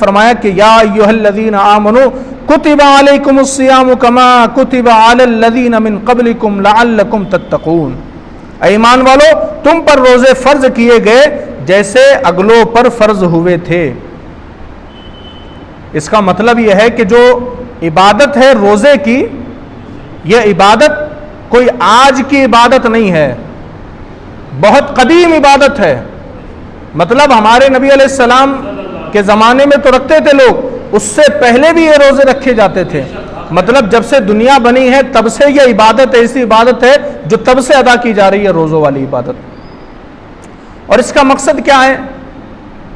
فرمایا کہ یا ایھا الذین آمنوا کتب علیکم الصیام کما کتب علی الذین من قبلکم لعلکم تتقون، اے ایمان والو تم پر روزے فرض کیے گئے جیسے اگلوں پر فرض ہوئے تھے۔ اس کا مطلب یہ ہے کہ جو عبادت ہے روزے کی، یہ عبادت کوئی آج کی عبادت نہیں ہے، بہت قدیم عبادت ہے۔ مطلب ہمارے نبی علیہ السلام کے زمانے میں تو رکھتے تھے لوگ، اس سے پہلے بھی یہ روزے رکھے جاتے تھے۔ مطلب جب سے دنیا بنی ہے تب سے یہ عبادت ایسی عبادت ہے جو تب سے ادا کی جا رہی ہے، روزوں والی عبادت۔ اور اس کا مقصد کیا ہے؟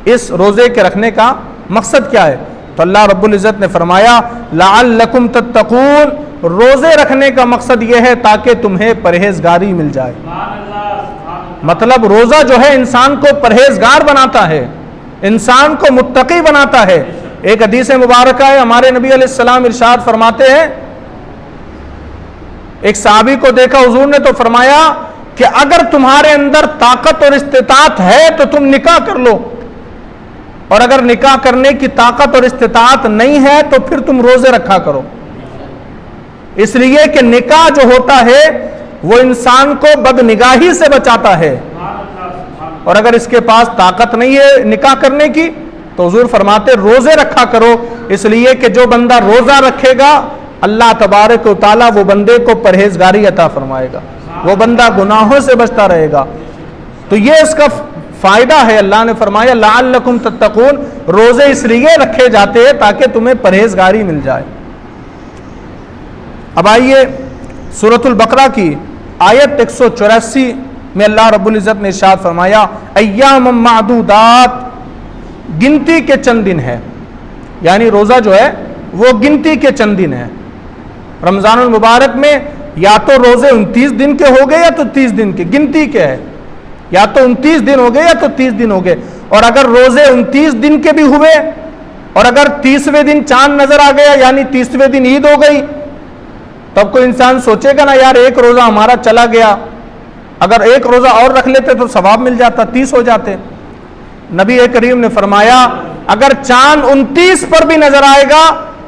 اس روزے کے رکھنے کا مقصد کیا ہے؟ تو اللہ رب العزت نے فرمایا لعلکم تتقون، روزے رکھنے کا مقصد یہ ہے تاکہ تمہیں پرہیزگاری مل جائے۔ مطلب روزہ جو ہے انسان کو پرہیزگار بناتا ہے، انسان کو متقی بناتا ہے۔ ایک حدیث مبارکہ ہے، ہمارے نبی علیہ السلام ارشاد فرماتے ہیں، ایک صحابی کو دیکھا حضور نے تو فرمایا کہ اگر تمہارے اندر طاقت اور استطاعت ہے تو تم نکاح کر لو، اور اگر نکاح کرنے کی طاقت اور استطاعت نہیں ہے تو پھر تم روزے رکھا کرو۔ اس لیے کہ نکاح جو ہوتا ہے وہ انسان کو بدنگاہی سے بچاتا ہے، اور اگر اس کے پاس طاقت نہیں ہے نکاح کرنے کی تو حضور فرماتے روزے رکھا کرو، اس لیے کہ جو بندہ روزہ رکھے گا اللہ تبارک و تعالیٰ وہ بندے کو پرہیزگاری عطا فرمائے گا، وہ بندہ گناہوں سے بچتا رہے گا۔ تو یہ اس کا فائدہ ہے۔ اللہ نے فرمایا لعلکم تتقون، روزے اس لیے رکھے جاتے ہیں تاکہ تمہیں پرہیزگاری مل جائے۔ اب آئیے سورۃ البقرہ کی آیت 184 میں اللہ رب العزت نے ارشاد فرمایا ایام معدودات، گنتی کے چند دن ہے، یعنی روزہ جو ہے وہ گنتی کے چند دن ہے۔ رمضان المبارک میں یا تو روزے 29 دن کے ہو گئے یا تو 30 دن کے، گنتی کے ہے، یا تو 29 دن ہو گئے یا تو 30 دن ہو گئے۔ اور اگر روزے 29 دن کے بھی ہوئے اور اگر 30ویں دن چاند نظر آ گیا یعنی 30ویں دن عید ہو گئی، تب کوئی انسان سوچے گا نا یار ایک روزہ ہمارا چلا گیا، اگر ایک روزہ اور رکھ لیتے تو ثواب مل جاتا، 30 ہو جاتے۔ نبی کریم نے فرمایا اگر چاند 29 پر بھی نظر آئے گا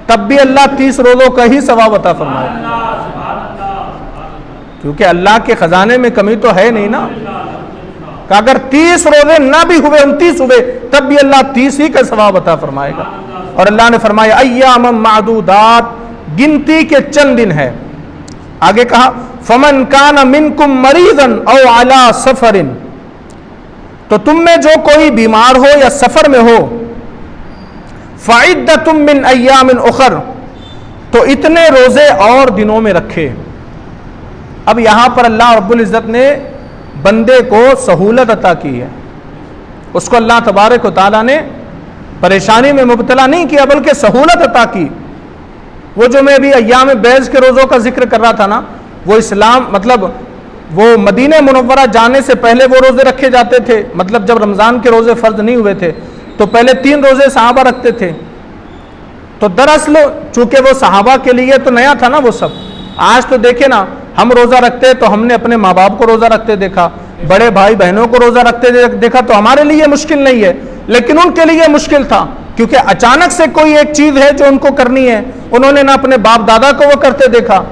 تب بھی اللہ 30 روزوں کا ہی ثواب عطا فرمائے گا، کیونکہ اللہ کے خزانے میں کمی تو ہے نہیں نا، کہ اگر 30 روزے نہ بھی ہوئے 29 ہوئے تب بھی اللہ 30 ہی کا ثواب عطا فرمائے گا۔ اور اللہ نے فرمایا ایام معدودات، گنتی کے چند دن ہے۔ آگے کہا فمن کان منکم مریضا او علی سفر، تو تم میں جو کوئی بیمار ہو یا سفر میں ہو، فعدۃ من ایام اخر، تو اتنے روزے اور دنوں میں رکھے۔ اب یہاں پر اللہ رب العزت نے بندے کو سہولت عطا کی ہے، اس کو اللہ تبارک و تعالیٰ نے پریشانی میں مبتلا نہیں کیا بلکہ سہولت عطا کی۔ وہ جو میں ابھی ایام بیض کے روزوں کا ذکر کر رہا تھا نا، وہ اسلام مطلب وہ مدینہ منورہ جانے سے پہلے وہ روزے رکھے جاتے تھے، مطلب جب رمضان کے روزے فرض نہیں ہوئے تھے تو پہلے 3 روزے صحابہ رکھتے تھے۔ تو دراصل چونکہ وہ صحابہ کے لیے تو نیا تھا نا وہ سب۔ آج تو دیکھیں نا، ہم روزہ رکھتے تو ہم نے اپنے ماں باپ کو روزہ رکھتے دیکھا، بڑے بھائی بہنوں کو روزہ رکھتے دیکھا، تو ہمارے لیے مشکل نہیں ہے، لیکن ان کے لیے مشکل تھا کیونکہ اچانک سے کوئی ایک چیز ہے جو ان کو کرنی ہے، انہوں نے نہ اپنے باپ دادا کو وہ کرتے دیکھا،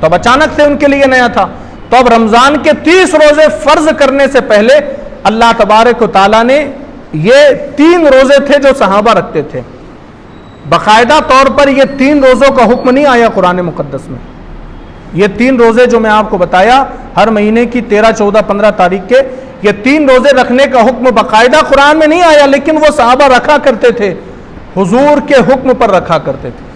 تو اب اچانک سے ان کے لیے نیا تھا۔ تو اب رمضان کے 30 روزے فرض کرنے سے پہلے اللہ تبارک و تعالیٰ نے یہ 3 روزے تھے جو صحابہ رکھتے تھے، باقاعدہ طور پر یہ 3 روزوں کا حکم نہیں آیا قرآن مقدس میں۔ یہ 3 روزے جو میں آپ کو بتایا ہر مہینے کی 13، 14، 15 تاریخ کے، یہ 3 روزے رکھنے کا حکم باقاعدہ قرآن میں نہیں آیا، لیکن وہ صحابہ رکھا کرتے تھے، حضور کے حکم پر رکھا کرتے تھے۔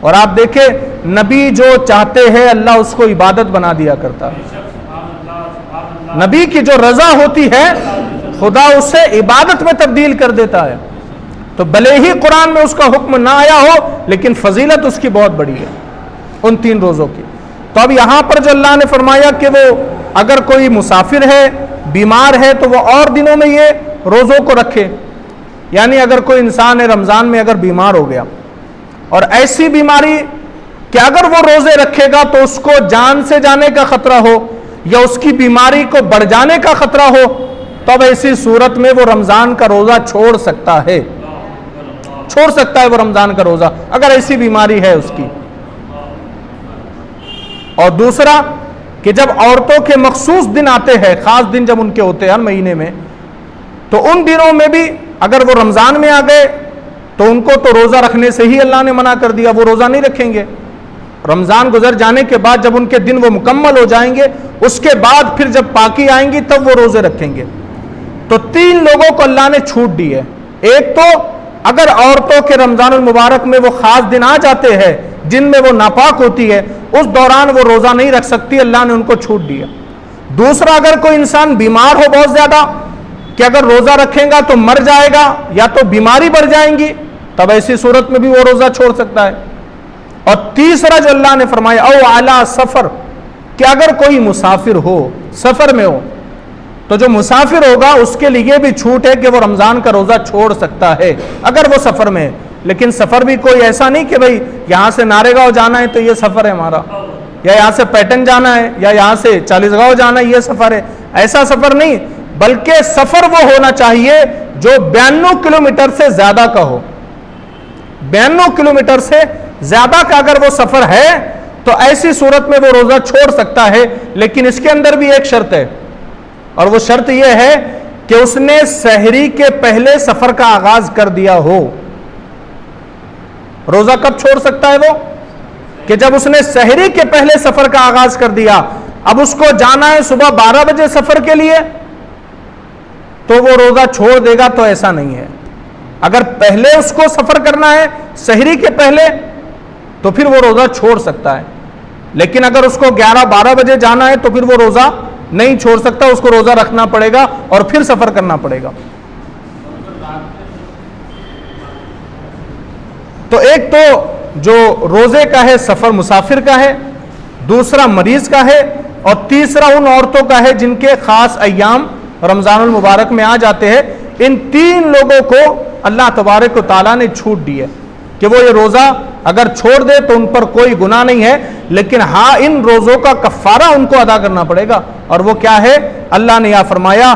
اور آپ دیکھیں نبی جو چاہتے ہیں اللہ اس کو عبادت بنا دیا کرتا ہے، نبی کی جو رضا ہوتی ہے خدا اسے عبادت میں تبدیل کر دیتا ہے۔ تو بھلے ہی قرآن میں اس کا حکم نہ آیا ہو لیکن فضیلت اس کی بہت بڑی ہے ان 3 روزوں کی۔ تو اب یہاں پر جو اللہ نے فرمایا کہ وہ اگر کوئی مسافر ہے، بیمار ہے، تو وہ اور دنوں میں یہ روزوں کو رکھے، یعنی اگر کوئی انسان ہے رمضان میں اگر بیمار ہو گیا اور ایسی بیماری کہ اگر وہ روزے رکھے گا تو اس کو جان سے جانے کا خطرہ ہو یا اس کی بیماری کو بڑھ جانے کا خطرہ ہو، تب ایسی صورت میں وہ رمضان کا روزہ چھوڑ سکتا ہے، چھوڑ سکتا ہے وہ رمضان کا روزہ اگر ایسی بیماری ہے اس کی۔ اور دوسرا کہ جب عورتوں کے مخصوص دن آتے ہیں، خاص دن جب ان کے ہوتے ہیں ہر مہینے میں، تو ان دنوں میں بھی اگر وہ رمضان میں آ گئے تو ان کو تو روزہ رکھنے سے ہی اللہ نے منع کر دیا، وہ روزہ نہیں رکھیں گے۔ رمضان گزر جانے کے بعد جب ان کے دن وہ مکمل ہو جائیں گے، اس کے بعد پھر جب پاکی آئیں گی تب وہ روزے رکھیں گے۔ تو 3 لوگوں کو اللہ نے چھوٹ دی ہے۔ ایک تو اگر عورتوں کے رمضان المبارک میں وہ خاص دن آ جاتے ہیں جن میں وہ ناپاک ہوتی ہے، اس دوران وہ روزہ نہیں رکھ سکتی، اللہ نے ان کو چھوٹ دیا۔ دوسرا اگر کوئی انسان بیمار ہو بہت زیادہ کہ اگر روزہ رکھیں گا تو مر جائے گا یا تو بیماری بڑھ جائیں گی، تب ایسی صورت میں بھی وہ روزہ چھوڑ سکتا ہے۔ اور تیسرا جو اللہ نے فرمایا او علی سفر، کہ اگر کوئی مسافر ہو، سفر میں ہو، تو جو مسافر ہوگا اس کے لیے بھی چھوٹ ہے کہ وہ رمضان کا روزہ چھوڑ سکتا ہے اگر وہ سفر میں ہے۔ لیکن سفر بھی کوئی ایسا نہیں کہ بھئی یہاں سے ناریگاؤں جانا ہے تو یہ سفر ہے ہمارا، یا یہاں سے پیٹن جانا ہے، یا یہاں سے چالیسگاؤں جانا ہے، یہ سفر ہے۔ ایسا سفر نہیں، بلکہ سفر وہ ہونا چاہیے جو 92 کلومیٹر سے زیادہ کا ہو۔ 92 کلومیٹر سے زیادہ کا اگر وہ سفر ہے تو ایسی صورت میں وہ روزہ چھوڑ سکتا ہے، لیکن اس کے اندر بھی ایک شرط ہے، اور وہ شرط یہ ہے کہ اس نے سحری کے پہلے سفر کا آغاز کر دیا ہو۔ روزہ کب چھوڑ سکتا ہے وہ؟ کہ جب اس نے سحری کے پہلے سفر کا آغاز کر دیا، اب اس کو جانا ہے صبح 12 بجے سفر کے لیے تو وہ روزہ چھوڑ دے گا، تو ایسا نہیں ہے۔ اگر پہلے اس کو سفر کرنا ہے سحری کے پہلے تو پھر وہ روزہ چھوڑ سکتا ہے، لیکن اگر اس کو 11-12 بجے جانا ہے تو پھر وہ روزہ نہیں چھوڑ سکتا، اس کو روزہ رکھنا پڑے گا اور پھر سفر کرنا پڑے گا۔ تو ایک تو جو روزے کا ہے سفر مسافر کا ہے، دوسرا مریض کا ہے، اور تیسرا ان عورتوں کا ہے جن کے خاص ایام رمضان المبارک میں آ جاتے ہیں۔ ان 3 لوگوں کو اللہ تبارک و تعالیٰ نے چھوٹ دی ہے کہ وہ یہ روزہ اگر چھوڑ دے تو ان پر کوئی گناہ نہیں ہے، لیکن ہاں ان روزوں کا کفارہ ان کو ادا کرنا پڑے گا، اور وہ کیا ہے؟ اللہ نے یہاں فرمایا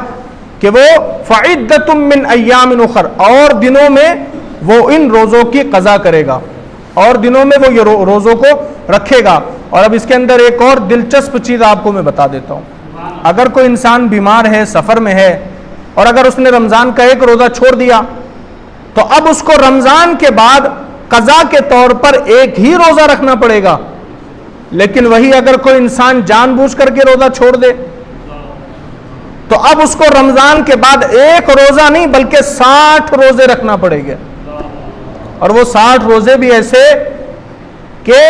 کہ وہ فعدۃ من ایام اخر، اور دنوں میں وہ ان روزوں کی قضا کرے گا، اور دنوں میں وہ یہ روزوں کو رکھے گا۔ اور اب اس کے اندر ایک اور دلچسپ چیز آپ کو میں بتا دیتا ہوں۔ اگر کوئی انسان بیمار ہے، سفر میں ہے، اور اگر اس نے رمضان کا ایک روزہ چھوڑ دیا تو اب اس کو رمضان کے بعد قضا کے طور پر ایک ہی روزہ رکھنا پڑے گا۔ لیکن وہی اگر کوئی انسان جان بوجھ کر کے روزہ چھوڑ دے تو اب اس کو رمضان کے بعد ایک روزہ نہیں بلکہ 60 روزے رکھنا پڑے گا، اور وہ 60 روزے بھی ایسے کہ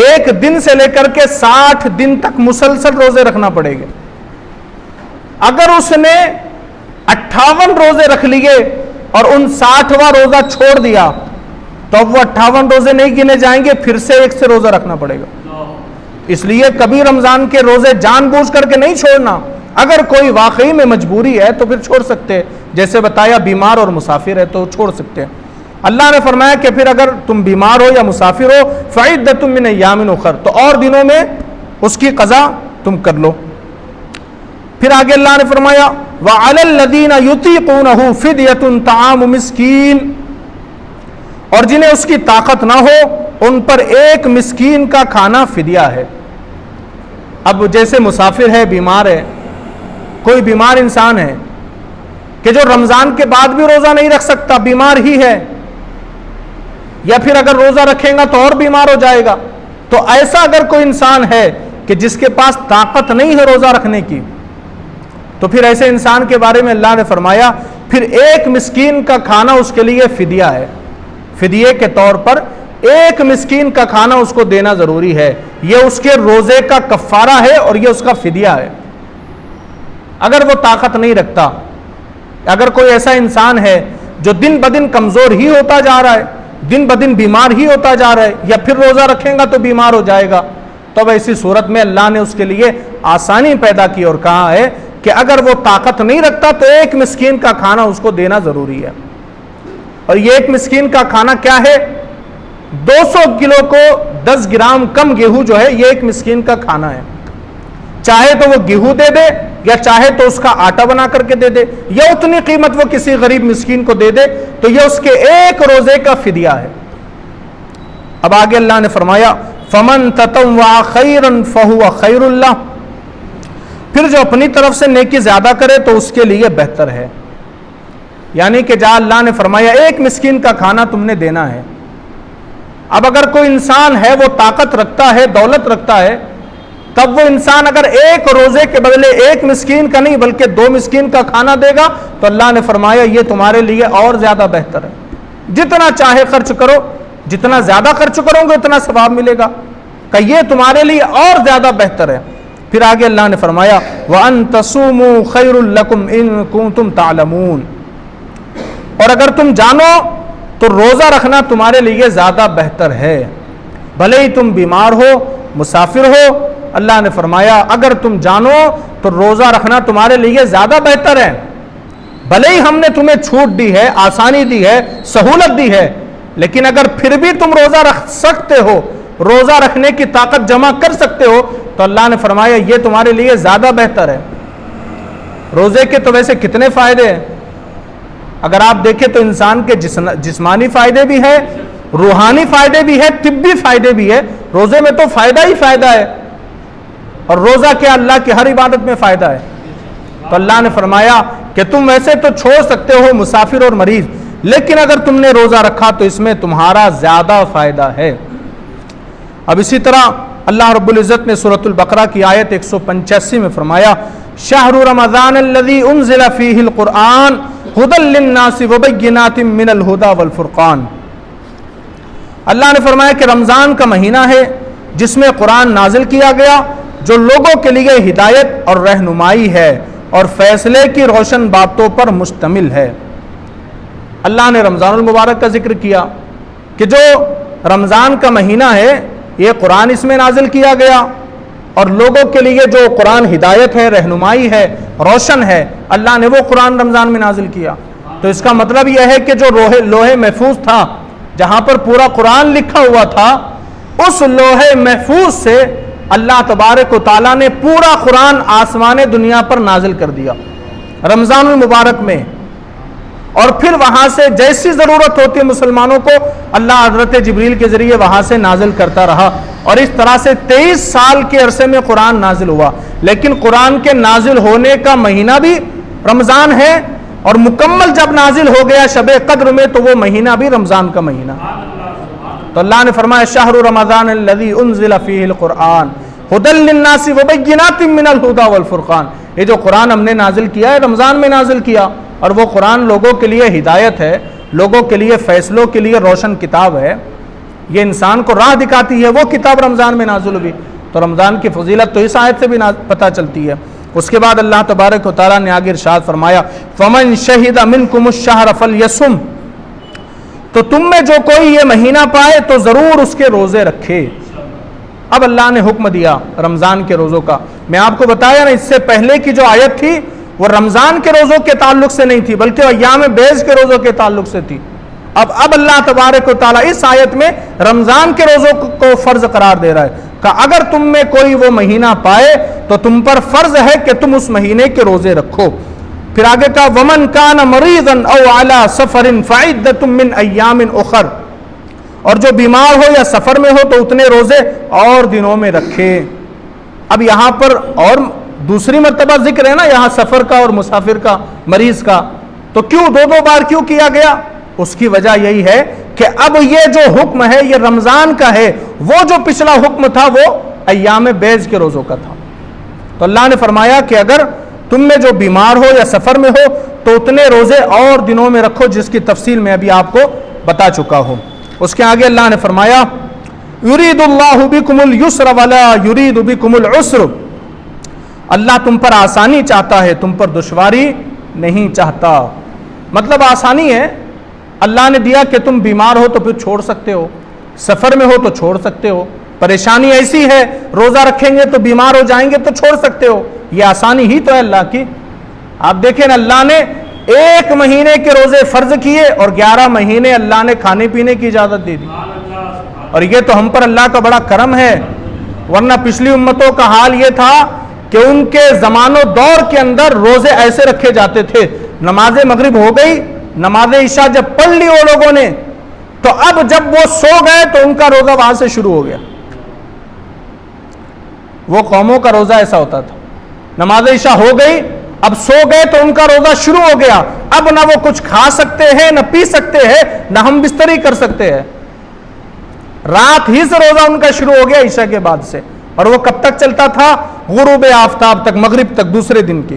ایک دن سے لے کر کے 60 دن تک مسلسل روزے رکھنا پڑے گا۔ اگر اس نے 58 روزے رکھ لیے اور ان 60واں روزہ چھوڑ دیا تو اب وہ 58 روزے نہیں گنے جائیں گے، پھر سے ایک سے روزہ رکھنا پڑے گا۔ اس لیے کبھی رمضان کے روزے جان بوجھ کر کے نہیں چھوڑنا، اگر کوئی واقعی میں مجبوری ہے تو پھر چھوڑ سکتے ہیں، جیسے بتایا بیمار اور مسافر ہے تو چھوڑ سکتے ہیں۔ اللہ نے فرمایا کہ پھر اگر تم بیمار ہو یا مسافر ہو فعدۃ من ایام اخر، تو اور دنوں میں اس کی قضا تم کر لو۔ پھر آگے اللہ نے فرمایا وَعَلَى الَّذِينَ يُطِيقُونَهُ فِدْيَةٌ طَعَامُ مسکین، اور جنہیں اس کی طاقت نہ ہو ان پر ایک مسکین کا کھانا فدیہ ہے۔ اب جیسے مسافر ہے، بیمار ہے، کوئی بیمار انسان ہے کہ جو رمضان کے بعد بھی روزہ نہیں رکھ سکتا، بیمار ہی ہے، یا پھر اگر روزہ رکھیں گا تو اور بیمار ہو جائے گا، تو ایسا اگر کوئی انسان ہے کہ جس کے پاس طاقت نہیں ہے روزہ رکھنے کی، تو پھر ایسے انسان کے بارے میں اللہ نے فرمایا پھر ایک مسکین کا کھانا اس کے لیے فدیہ ہے۔ فدیے کے طور پر ایک مسکین کا کھانا اس کو دینا ضروری ہے، یہ اس کے روزے کا کفارہ ہے اور یہ اس کا فدیہ ہے۔ اگر وہ طاقت نہیں رکھتا، اگر کوئی ایسا انسان ہے جو دن بدن کمزور ہی ہوتا جا رہا ہے، دن بدن بیمار ہی ہوتا جا رہا ہے، یا پھر روزہ رکھیں گا تو بیمار ہو جائے گا، تو ایسی صورت میں اللہ نے اس کے لیے آسانی پیدا کی اور کہا ہے کہ اگر وہ طاقت نہیں رکھتا تو ایک مسکین کا کھانا اس کو دینا ضروری ہے۔ اور یہ ایک مسکین کا کھانا کیا ہے؟ 200 کلو کو 10 گرام کم گیہوں جو ہے یہ ایک مسکین کا کھانا ہے۔ چاہے تو وہ گیہوں دے دے یا چاہے تو اس کا آٹا بنا کر کے دے دے، یا اتنی قیمت وہ کسی غریب مسکین کو دے دے، تو یہ اس کے ایک روزے کا فدیہ ہے۔ اب آگے اللہ نے فرمایا فَمَن تَطَوَّعَ خَيْرًا فَهُوَ خَيْرٌ لَهُ، پھر جو اپنی طرف سے نیکی زیادہ کرے تو اس کے لیے بہتر ہے۔ یعنی کہ جہاں اللہ نے فرمایا ایک مسکین کا کھانا تم نے دینا ہے، اب اگر کوئی انسان ہے وہ طاقت رکھتا ہے، دولت رکھتا ہے، تب وہ انسان اگر ایک روزے کے بدلے ایک مسکین کا نہیں بلکہ 2 مسکین کا کھانا دے گا تو اللہ نے فرمایا یہ تمہارے لیے اور زیادہ بہتر ہے۔ جتنا چاہے خرچ کرو، جتنا زیادہ خرچ کرو گے اتنا ثواب ملے گا، کہ یہ تمہارے لیے اور زیادہ بہتر ہے۔ پھر آگے اللہ نے فرمایا وَأَن تَصُومُوا خَيْرٌ لَكُمْ إِن كُنتُمْ تَعْلَمُونَ، اور اگر تم جانو تو روزہ رکھنا تمہارے لیے زیادہ بہتر ہے، بھلے ہی تم بیمار ہو، مسافر ہو۔ اللہ نے فرمایا اگر تم جانو تو روزہ رکھنا تمہارے لیے زیادہ بہتر ہے، بھلے ہی ہم نے تمہیں چھوٹ دی ہے، آسانی دی ہے، سہولت دی ہے، لیکن اگر پھر بھی تم روزہ رکھ سکتے ہو، روزہ رکھنے کی طاقت جمع کر سکتے ہو تو اللہ نے فرمایا یہ تمہارے لیے زیادہ بہتر ہے۔ روزے کے تو ویسے کتنے فائدے ہیں، اگر آپ دیکھیں تو انسان کے جسمانی فائدے بھی ہیں، روحانی فائدے بھی ہیں، طبی فائدے بھی ہیں۔ روزے میں تو فائدہ ہی فائدہ ہے، اور روزہ کیا اللہ کی ہر عبادت میں فائدہ ہے۔ تو اللہ نے فرمایا کہ تم ویسے تو چھوڑ سکتے ہو مسافر اور مریض، لیکن اگر تم نے روزہ رکھا تو اس میں تمہارا زیادہ فائدہ ہے۔ اب اسی طرح اللہ رب العزت نے سورۃ البقرہ کی آیت 185 میں فرمایا شہر رمضان الذی انزل فیہ القرآن ھدی للناس وبینات من الھدی والفرقان، اللہ نے فرمایا کہ رمضان کا مہینہ ہے جس میں قرآن نازل کیا گیا، جو لوگوں کے لیے ہدایت اور رہنمائی ہے اور فیصلے کی روشن باتوں پر مشتمل ہے۔ اللہ نے رمضان المبارک کا ذکر کیا کہ جو رمضان کا مہینہ ہے یہ قرآن اس میں نازل کیا گیا، اور لوگوں کے لیے جو قرآن ہدایت ہے، رہنمائی ہے، روشن ہے، اللہ نے وہ قرآن رمضان میں نازل کیا۔ تو اس کا مطلب یہ ہے کہ جو لوح محفوظ تھا جہاں پر پورا قرآن لکھا ہوا تھا، اس لوح محفوظ سے اللہ تبارک و تعالیٰ نے پورا قرآن آسمان دنیا پر نازل کر دیا رمضان المبارک میں، اور پھر وہاں سے جیسی ضرورت ہوتی ہے مسلمانوں کو اللہ حضرت جبریل کے ذریعے وہاں سے نازل کرتا رہا، اور اس طرح سے 23 سال کے عرصے میں قرآن نازل ہوا۔ لیکن قرآن کے نازل ہونے کا مہینہ بھی رمضان ہے، اور مکمل جب نازل ہو گیا شب قدر میں تو وہ مہینہ بھی رمضان کا مہینہ۔ تو اللہ نے فرمایا شہر رمضان الذی انزل فیہ القرآن ھدی للناس وبینات من الھدی والفرقان، یہ جو قرآن ہم نے نازل کیا ہے رمضان میں نازل کیا، اور وہ قرآن لوگوں کے لیے ہدایت ہے، لوگوں کے لیے فیصلوں کے لیے روشن کتاب ہے، یہ انسان کو راہ دکھاتی ہے، وہ کتاب رمضان میں نازل ہوئی۔ تو رمضان کی فضیلت تو اس آیت سے بھی پتہ چلتی ہے۔ اس کے بعد اللہ تبارک و تعالیٰ نے آگے ارشاد فرمایا فَمَن شَهِدَ مِنْكُمُ الشَّهْرَ فَلْيَصُمْ، تو تم میں جو کوئی یہ مہینہ پائے تو ضرور اس کے روزے رکھے۔ اب اللہ نے حکم دیا رمضان کے روزوں کا۔ میں آپ کو بتایا نا اس سے پہلے کی جو آیت تھی وہ رمضان کے روزوں کے تعلق سے نہیں تھی بلکہ ایام بیض کے روزوں کے تعلق سے تھی۔ اب اللہ تبارک و تعالیٰ اس آیت میں رمضان کے روزوں کو فرض قرار دے رہا ہے کہ اگر تم میں کوئی وہ مہینہ پائے تو تم پر فرض ہے کہ تم اس مہینے کے روزے رکھو۔ پھر آگے کہا وَمَنْ كَانَ مَرِيضًا أَوْ عَلَى سَفَرٍ فَعِدَّةٌ مِّنْ أَيَّامٍ أُخَرَ، اور جو بیمار ہو یا سفر میں ہو تو اتنے روزے اور دنوں میں رکھے۔ اب یہاں پر اور دوسری مرتبہ ذکر ہے نا یہاں سفر کا اور مسافر کا، مریض کا، تو کیوں دو بار کیوں کیا گیا؟ اس کی وجہ یہی ہے کہ اب یہ جو حکم ہے یہ رمضان کا ہے، وہ جو پچھلا حکم تھا وہ ایام بیض کے روزوں کا تھا۔ تو اللہ نے فرمایا کہ اگر تم میں جو بیمار ہو یا سفر میں ہو تو اتنے روزے اور دنوں میں رکھو، جس کی تفصیل میں ابھی آپ کو بتا چکا ہوں۔ اس کے آگے اللہ نے فرمایا یرید اللہ بکم الیسر ولا یرید بکم العسر، اللہ تم پر آسانی چاہتا ہے، تم پر دشواری نہیں چاہتا۔ مطلب آسانی ہے، اللہ نے دیا کہ تم بیمار ہو تو پھر چھوڑ سکتے ہو، سفر میں ہو تو چھوڑ سکتے ہو، پریشانی ایسی ہے روزہ رکھیں گے تو بیمار ہو جائیں گے تو چھوڑ سکتے ہو، یہ آسانی ہی تو ہے اللہ کی۔ آپ دیکھیں نا اللہ نے 1 مہینے کے روزے فرض کیے اور 11 مہینے اللہ نے کھانے پینے کی اجازت دے دی، اور یہ تو ہم پر اللہ کا بڑا کرم ہے، ورنہ پچھلی امتوں کا حال یہ تھا کہ ان کے زمان و دور کے اندر روزے ایسے رکھے جاتے تھے، نماز مغرب ہو گئی، نماز عشاء جب پڑھ لی وہ لوگوں نے، تو اب جب وہ سو گئے تو ان کا روزہ وہاں سے شروع ہو گیا۔ وہ قوموں کا روزہ ایسا ہوتا تھا، نماز عشاء ہو گئی، اب سو گئے تو ان کا روزہ شروع ہو گیا، اب نہ وہ کچھ کھا سکتے ہیں، نہ پی سکتے ہیں، نہ ہم بستری کر سکتے ہیں۔ رات ہی سے روزہ ان کا شروع ہو گیا عشاء کے بعد سے، اور وہ کب تک چلتا تھا؟ غروب آفتاب تک، مغرب تک، دوسرے دن کی۔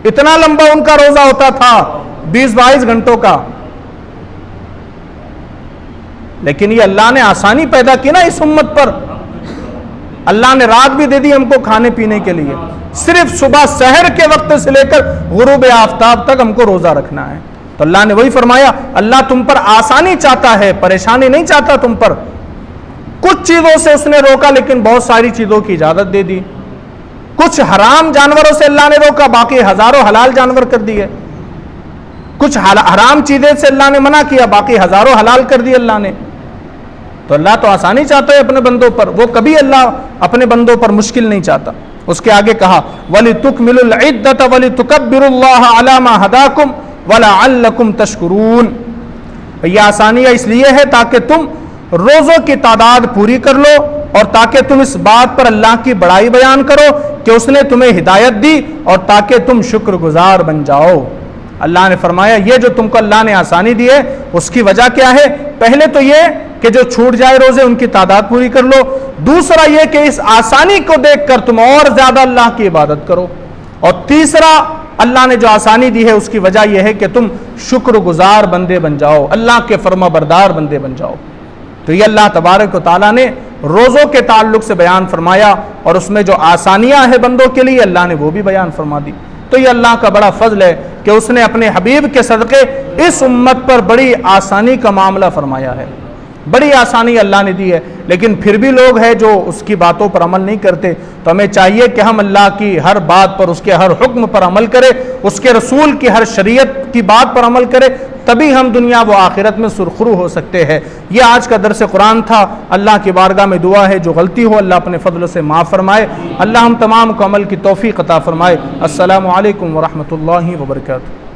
اتنا لمبا ان کا روزہ ہوتا تھا، 20-22 گھنٹوں کا۔ لیکن یہ اللہ نے آسانی پیدا کی نا اس امت پر، اللہ نے رات بھی دے دی ہم کو کھانے پینے کے لیے، صرف صبح سحر کے وقت سے لے کر غروب آفتاب تک ہم کو روزہ رکھنا ہے۔ تو اللہ نے وہی فرمایا، اللہ تم پر آسانی چاہتا ہے، پریشانی نہیں چاہتا تم پر۔ کچھ چیزوں سے اس نے روکا لیکن بہت ساری چیزوں کی اجازت دے دی۔ کچھ حرام جانوروں سے اللہ نے روکا، باقی ہزاروں حلال جانور کر دیے۔ کچھ حرام چیزیں سے اللہ نے منع کیا، باقی ہزاروں حلال کر دی اللہ نے۔ تو اللہ تو آسانی چاہتا ہے اپنے بندوں پر، وہ کبھی اللہ اپنے بندوں پر مشکل نہیں چاہتا۔ اس کے آگے کہا وَلِتُكْمِلُوا الْعِدَّةَ وَلِتُكَبِّرُوا اللَّهَ عَلَى مَا هَدَاكُمْ وَلَعَلَّكُمْ تَشْكُرُونَ۔ یہ آسانیاں اس لیے ہے تاکہ تم روزوں کی تعداد پوری کر لو، اور تاکہ تم اس بات پر اللہ کی بڑائی بیان کرو کہ اس نے تمہیں ہدایت دی، اور تاکہ تم شکر گزار بن جاؤ۔ اللہ نے فرمایا یہ جو تم کو اللہ نے آسانی دی ہے اس کی وجہ کیا ہے؟ پہلے تو یہ کہ جو چھوٹ جائے روزے ان کی تعداد پوری کر لو، دوسرا یہ کہ اس آسانی کو دیکھ کر تم اور زیادہ اللہ کی عبادت کرو، اور تیسرا اللہ نے جو آسانی دی ہے اس کی وجہ یہ ہے کہ تم شکر گزار بندے بن جاؤ، اللہ کے فرما بردار بندے بن جاؤ۔ تو یہ اللہ تبارک و تعالیٰ نے روزوں کے تعلق سے بیان فرمایا، اور اس میں جو آسانیاں ہیں بندوں کے لیے اللہ نے وہ بھی بیان فرما دی۔ تو یہ اللہ کا بڑا فضل ہے کہ اس نے اپنے حبیب کے صدقے اس امت پر بڑی آسانی کا معاملہ فرمایا ہے، بڑی آسانی اللہ نے دی ہے۔ لیکن پھر بھی لوگ ہیں جو اس کی باتوں پر عمل نہیں کرتے، تو ہمیں چاہیے کہ ہم اللہ کی ہر بات پر، اس کے ہر حکم پر عمل کریں، اس کے رسول کی ہر شریعت کی بات پر عمل کریں، تبھی ہم دنیا و آخرت میں سرخرو ہو سکتے ہیں۔ یہ آج کا درس قرآن تھا۔ اللہ کی بارگاہ میں دعا ہے جو غلطی ہو اللہ اپنے فضل سے معاف فرمائے، اللہ ہم تمام کو عمل کی توفیق عطا فرمائے۔ السلام علیکم ورحمۃ اللہ وبرکاتہ۔